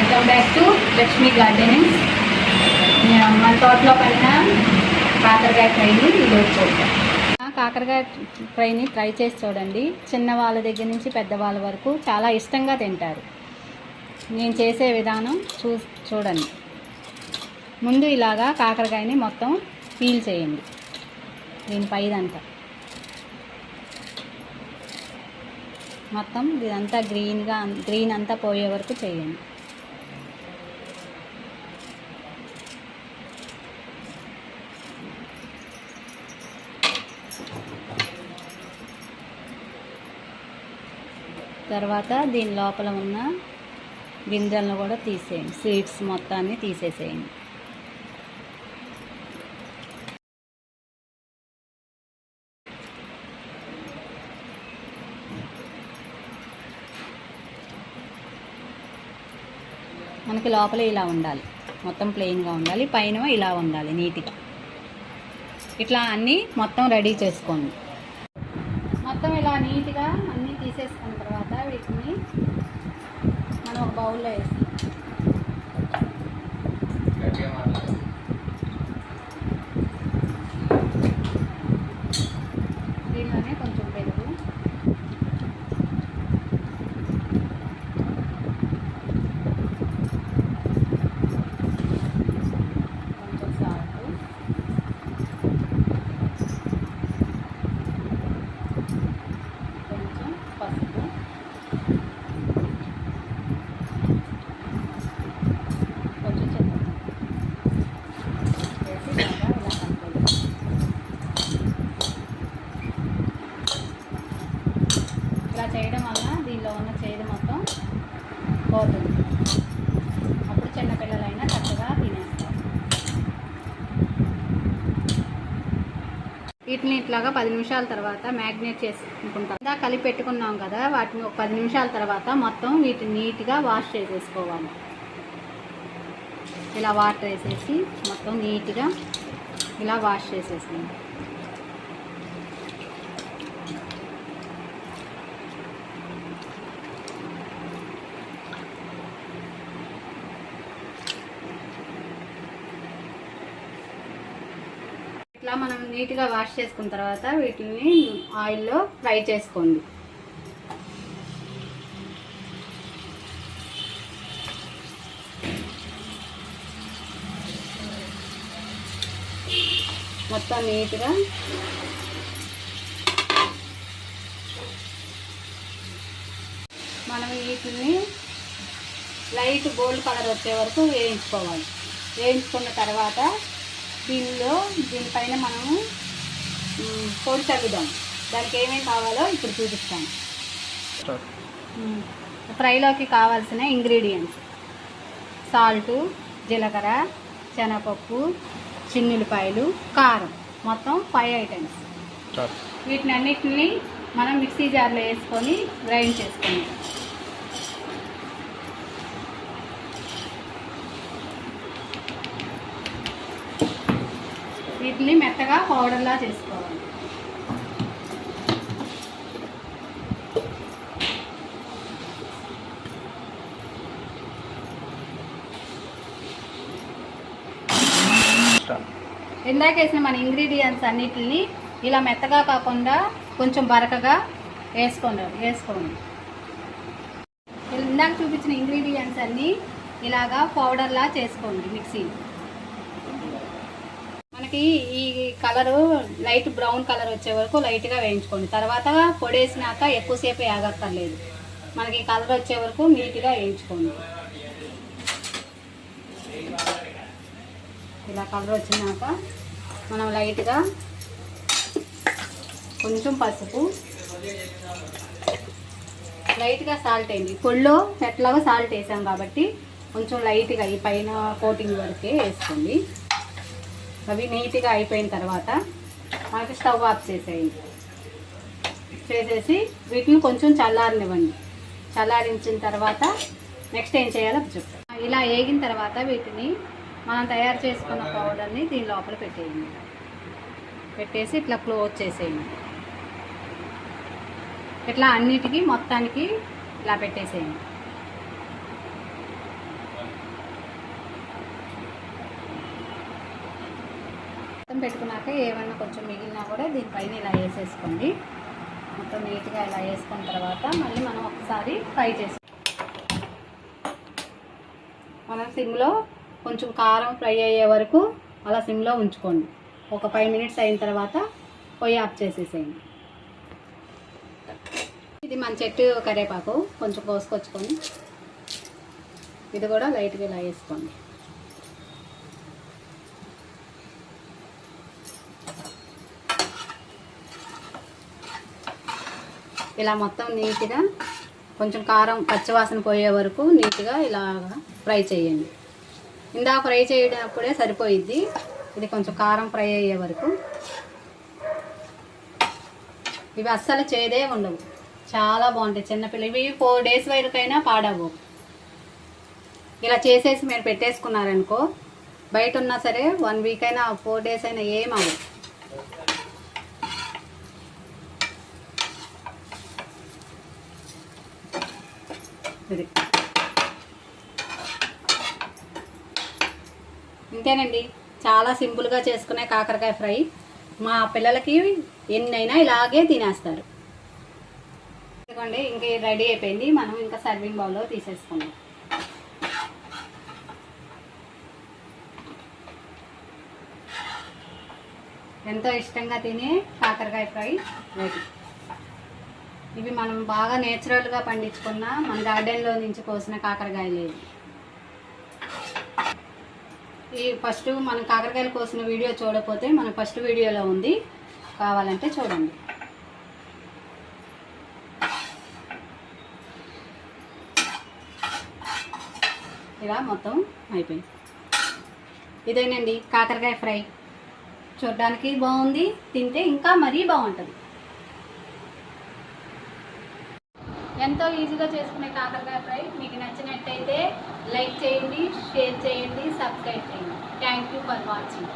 Welcome back to Lakshmi gardenings. మన తోటలో పడిన కాకరకాయ ఫ్రైని ఈరోజు చూద్దాం. కాకరకాయ ఫ్రైని ట్రై చేసి చూడండి. చిన్న వాళ్ళ దగ్గర నుంచి పెద్దవాళ్ళ వరకు చాలా ఇష్టంగా తింటారు. నేను చేసే విధానం చూడండి. ముందు ఇలాగా కాకరకాయని మొత్తం పీల్ చేయండి. దీని పైదంతా మొత్తం ఇదంతా గ్రీన్ అంతా పోయే వరకు చేయండి. తర్వాత దీని లోపల ఉన్న గింజలను కూడా తీసేయండి. సీడ్స్ మొత్తాన్ని తీసేసేయండి. మనకి లోపల ఇలా ఉండాలి, మొత్తం ప్లెయిన్గా ఉండాలి, పైన ఇలా ఉండాలి నీట్గా. ఇట్లా అన్నీ మొత్తం రెడీ చేసుకోండి. మొత్తం ఇలా నీట్గా అన్నీ తీసేసుకున్న తర్వాత వీటిని మనం ఒక బౌల్లో వేసి దీనిలోనే కొంచెం పెరుగు, కొంచెం సాల్ట్, కొంచెం పసుపు, కొంచెం చింతపండు వేసి బాగా ఇలా కలుపుకోవాలి. ఇలా చేయడం వల్ల దీనిలో ఉన్న చేదు మొత్తం పోతుంది. అప్పుడు చిన్నపిల్లలైనా చక్కగా తినేస్తారు. వీటిని ఇట్లాగా 10 నిమిషాల తర్వాత మ్యాగ్నేట్ చేసుకుంటాం. ఇలా కలిపి పెట్టుకున్నాం కదా, వాటిని ఒక 10 నిమిషాల తర్వాత మొత్తం వీటిని నీట్గా వాష్ చేసేసుకోవాలి. ఇలా వాటర్ వేసేసి మొత్తం నీట్గా ఇలా వాష్ చేసేసుకోండి. ఇట్లా మనం నీట్గా వాష్ చేసుకున్న తర్వాత వీటిని ఆయిల్లో ఫ్రై చేసుకోండి. మొత్తం నీట్గా మనం వీటిని లైట్ గోల్డ్ కలర్ వచ్చే వరకు వేయించుకోవాలి. వేయించుకున్న తర్వాత దీనిపైన మనము పొడి చల్లుదాం. దానికి ఏమేమి కావాలో ఇప్పుడు చూపిస్తాను. ఫ్రైలోకి కావాల్సిన ఇంగ్రీడియంట్స్: సాల్టు, జీలకర్ర, శనగపప్పు, చిన్నులపాయలు, కారం, మొత్తం 5 ఐటమ్స్. వీటిని అన్నిటిని మనం మిక్సీ జార్లో వేసుకొని గ్రైండ్ చేసుకుందాం. వీటిని మెత్తగా పౌడర్లా చేసుకోవాలి. ఇందాక వేసిన మన ఇంగ్రీడియంట్స్ అన్నిటిని ఇలా మెత్తగా కాకుండా కొంచెం బరకగా వేసుకోండి. ఇందాక చూపించిన ఇంగ్రీడియంట్స్ అన్నీ ఇలాగా పౌడర్లా చేసుకోండి మిక్సీ. మనకి ఈ కలరు లైట్ బ్రౌన్ కలర్ వచ్చే వరకు లైట్గా వేయించుకోండి. తర్వాత పొడేసినాక ఎక్కువసేపు ఆగక్కర్లేదు. మనకి కలర్ వచ్చే వరకు నీట్గా వేయించుకోండి. ఇలా కలర్ వచ్చినాక మనం లైట్గా కొంచెం పసుపు, లైట్గా సాల్ట్ వేయండి. పొడిలో ఎట్లాగో సాల్ట్ వేసాం కాబట్టి కొంచెం లైట్గా ఈ పైన కోటింగ్ వరకే వేసుకోండి. అవి నీట్గా అయిపోయిన తర్వాత మనకి స్టవ్ ఆఫ్ చేసేసి వీటిని కొంచెం చల్లారనివ్వండి. చల్లారించిన తర్వాత నెక్స్ట్ ఏం చేయాలో చెప్తాం. ఇలా వేగిన తర్వాత వీటిని మనం తయారు చేసుకున్న పౌడర్ని దీని లోపల పెట్టేసి ఇట్లా క్లోజ్ చేసేయండి. ఇట్లా అన్నిటికీ మొత్తానికి ఇలా పెట్టేసేయండి. పెట్టుకున్నాక ఏమన్నా కొంచెం మిగిలినా కూడా దీనిపైన ఇలా వేసేసుకోండి. మొత్తం నీట్గా ఇలా వేసుకున్న తర్వాత మళ్ళీ మనం ఒకసారి ఫ్రై చేసి మనం సిమ్లో కొంచెం కారం ఫ్రై అయ్యే వరకు అలా సిమ్లో ఉంచుకోండి. ఒక 5 మినిట్స్ అయిన తర్వాత పొయ్యి ఆఫ్ చేసేసేయండి. ఇది మన చెట్టు కరివేపాకు కొంచెం కోసుకొచ్చుకొని ఇది కూడా లైట్గా ఇలా వేసుకోండి. ఇలా మొత్తం నీట్గా కొంచెం కారం పచ్చివాసన పోయే వరకు నీట్గా ఇలా ఫ్రై చేయండి. ఇందాక ఫ్రై చేయడప్పుడే సరిపోయిద్ది. ఇది కొంచెం కారం ఫ్రై అయ్యే వరకు. ఇవి అస్సలు చేదే ఉండవు, చాలా బాగుంటాయి. చిన్నపిల్లలు ఇవి 4 డేస్ వరకైనా పాడవు. ఇలా చేసేసి మీరు పెట్టేసుకున్నారనుకో బయట ఉన్నా సరే 1 వీక్ అయినా 4 డేస్ అయినా ఏమవు. ఇది ఇంతేనండి, చాలా సింపుల్గా చేసుకునే కాకరకాయ ఫ్రై. మా పిల్లలకి ఎన్నైనా ఇలాగే తినేస్తారు. ఎందుకంటే ఇంక రెడీ అయిపోయింది. మనం ఇంకా సర్వింగ్ బౌల్లో తీసేసుకుందాం. ఎంతో ఇష్టంగా తినే కాకరకాయ ఫ్రై రెడీ. ఇవి మనం బాగా నేచురల్గా పండించుకున్న మన గార్డెన్లో నుంచి కోసిన కాకరకాయలు. ఈ ఫస్ట్ మనం కాకరకాయలు కోసిన వీడియో చూడకపోతే మన ఫస్ట్ వీడియోలో ఉంది, కావాలంటే చూడండి. ఇలా మొత్తం అయిపోయింది. ఇదేనండి కాకరకాయ ఫ్రై. చూడడానికి బాగుంది, తింటే ఇంకా మరీ బాగుంటుంది. ఎంతో ఈజీగా చేసుకునే కాకరకాయ ఫ్రై మీకు నచ్చినట్టయితే లైక్ చేయండి, షేర్ చేయండి, సబ్స్క్రైబ్ చేయండి. Thank you for watching.